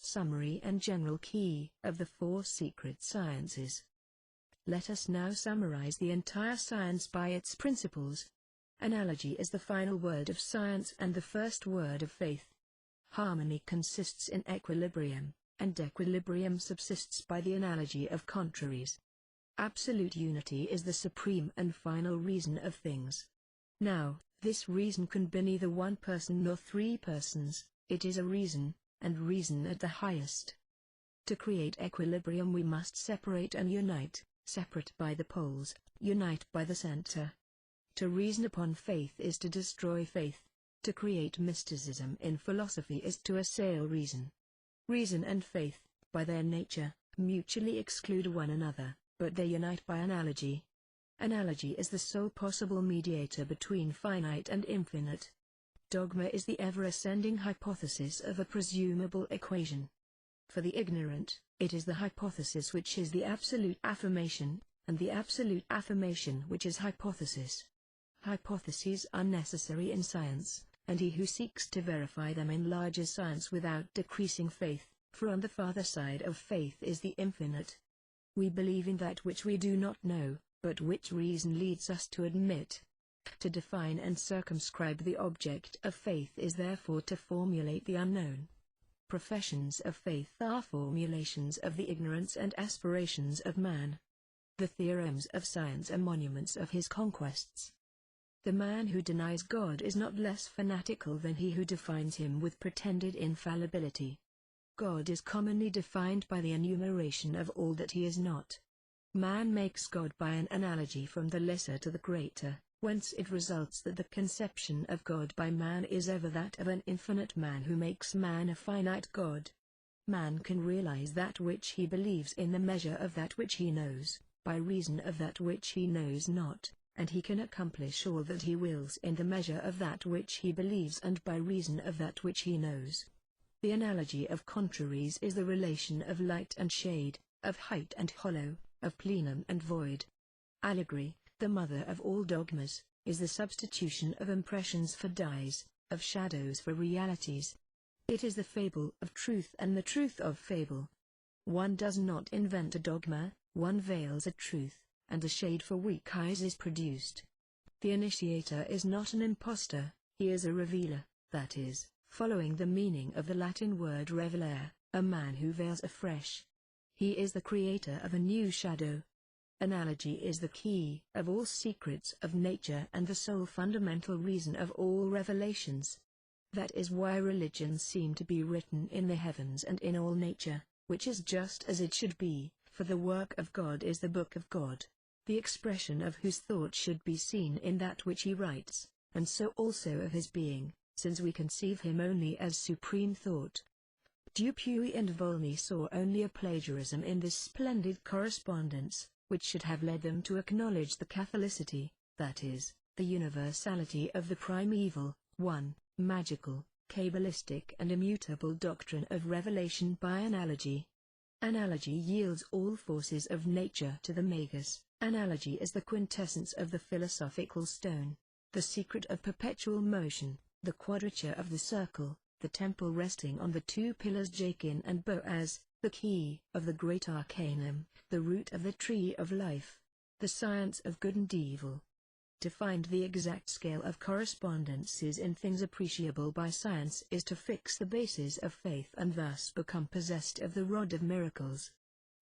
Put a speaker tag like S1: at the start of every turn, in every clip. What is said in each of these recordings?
S1: summary and general key of the 4 secret sciences. Let us now summarize the entire science by its principles. Analogy is the final word of science and the first word of faith. Harmony consists in equilibrium, and equilibrium subsists by the analogy of contraries. Absolute unity is the supreme and final reason of things. Now, this reason can be neither one person nor 3 persons, it is a reason, and reason at the highest. To create equilibrium we must separate and unite, separate by the poles, unite by the center. To reason upon faith is to destroy faith. To create mysticism in philosophy is to assail reason. Reason and faith, by their nature, mutually exclude one another, but they unite by analogy. Analogy is the sole possible mediator between finite and infinite. Dogma is the ever-ascending hypothesis of a presumable equation. For the ignorant, it is the hypothesis which is the absolute affirmation, and the absolute affirmation which is hypothesis. Hypotheses are necessary in science, and he who seeks to verify them enlarges science without decreasing faith, for on the farther side of faith is the infinite. We believe in that which we do not know, but which reason leads us to admit. To define and circumscribe the object of faith is therefore to formulate the unknown. Professions of faith are formulations of the ignorance and aspirations of man. The theorems of science are monuments of his conquests. The man who denies God is not less fanatical than he who defines him with pretended infallibility. God is commonly defined by the enumeration of all that he is not. Man makes God by an analogy from the lesser to the greater, whence it results that the conception of God by man is ever that of an infinite man who makes man a finite God. Man can realize that which he believes in the measure of that which he knows, by reason of that which he knows not, and he can accomplish all that he wills in the measure of that which he believes and by reason of that which he knows. The analogy of contraries is the relation of light and shade, of height and hollow, of plenum and void. Allegory, the mother of all dogmas, is the substitution of impressions for dyes, of shadows for realities. It is the fable of truth and the truth of fable. One does not invent a dogma, one veils a truth, and a shade for weak eyes is produced. The initiator is not an impostor, he is a revealer, that is, following the meaning of the Latin word revelare, a man who veils afresh. He is the creator of a new shadow. Analogy is the key of all secrets of nature and the sole fundamental reason of all revelations. That is why religions seem to be written in the heavens and in all nature, which is just as it should be, for the work of God is the book of God, the expression of whose thought should be seen in that which he writes, and so also of his being, since we conceive him only as supreme thought. Dupuy and Volney saw only a plagiarism in this splendid correspondence, which should have led them to acknowledge the Catholicity, that is, the universality of the primeval, magical, cabalistic and immutable doctrine of revelation by analogy. Analogy yields all forces of nature to the magus. Analogy is the quintessence of the philosophical stone, the secret of perpetual motion, the quadrature of the circle, the temple resting on the 2 pillars Jachin and Boaz, the key of the great arcanum, the root of the tree of life, the science of good and evil. To find the exact scale of correspondences in things appreciable by science is to fix the basis of faith and thus become possessed of the rod of miracles.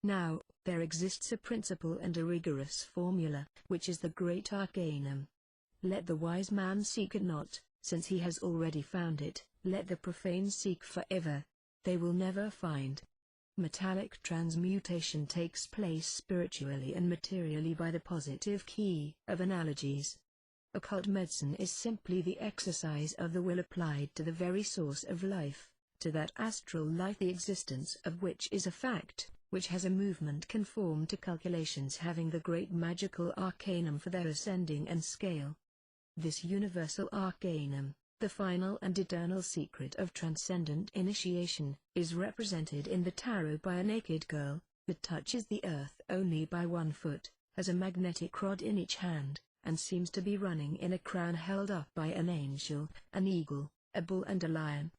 S1: Now, there exists a principle and a rigorous formula, which is the great arcanum. Let the wise man seek it not, since he has already found it, let the profane seek forever. They will never find. Metallic transmutation takes place spiritually and materially by the positive key of analogies. Occult medicine is simply the exercise of the will applied to the very source of life, to that astral life the existence of which is a fact, which has a movement conform to calculations having the great magical arcanum for their ascending and scale. This universal arcanum, the final and eternal secret of transcendent initiation, is represented in the tarot by a naked girl, that touches the earth only by 1 foot, has a magnetic rod in each hand, and seems to be running in a crown held up by an angel, an eagle, a bull and a lion.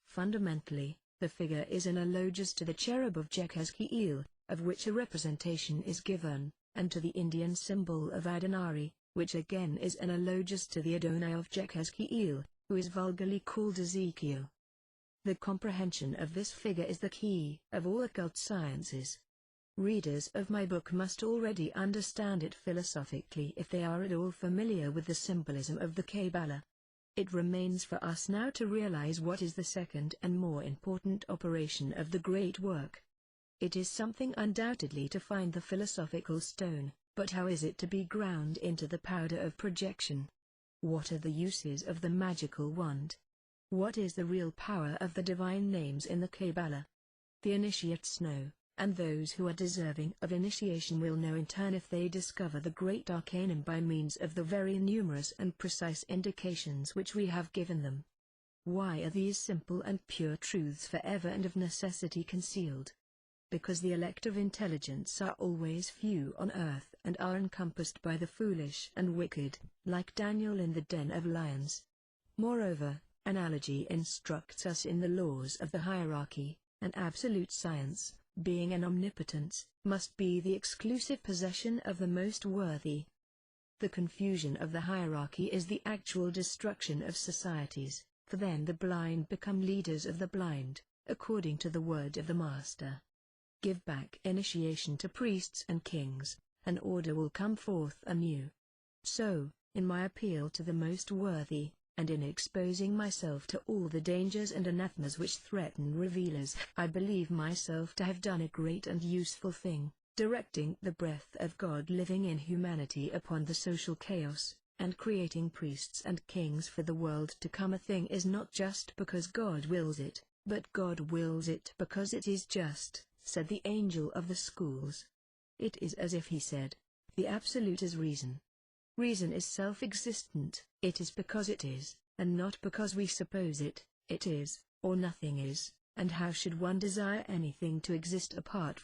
S1: Fundamentally, The figure is analogous to the cherub of Jekes-Keel, of which a representation is given, and to the Indian symbol of Adonai, which again is analogous to the Adonai of Jekes-Keel, who is vulgarly called Ezekiel. The comprehension of this figure is the key of all occult sciences. Readers of my book must already understand it philosophically if they are at all familiar with the symbolism of the Kabbalah. It remains for us now to realize what is the second and more important operation of the great work. It is something undoubtedly to find the philosophical stone, but how is it to be ground into the powder of projection? What are the uses of the magical wand? What is the real power of the divine names in the Kabbalah? The initiates know, and those who are deserving of initiation will know in turn if they discover the great arcanum by means of the very numerous and precise indications which we have given them. Why are these simple and pure truths forever and of necessity concealed? Because the elect of intelligence are always few on earth and are encompassed by the foolish and wicked, like Daniel in the den of lions. Moreover, analogy instructs us in the laws of the hierarchy, and absolute science, being an omnipotence, must be the exclusive possession of the most worthy. The confusion of the hierarchy is the actual destruction of societies, for then the blind become leaders of the blind, according to the word of the Master. Give back initiation to priests and kings, and order will come forth anew. So, in my appeal to the most worthy, and in exposing myself to all the dangers and anathemas which threaten revealers, I believe myself to have done a great and useful thing, directing the breath of God living in humanity upon the social chaos, and creating priests and kings for the world to come. A thing is not just because God wills it, but God wills it because it is just, said the angel of the schools. It is as if he said, the absolute is reason. Reason is self-existent, it is because it is, and not because we suppose it is, or nothing is, and how should one desire anything to exist apart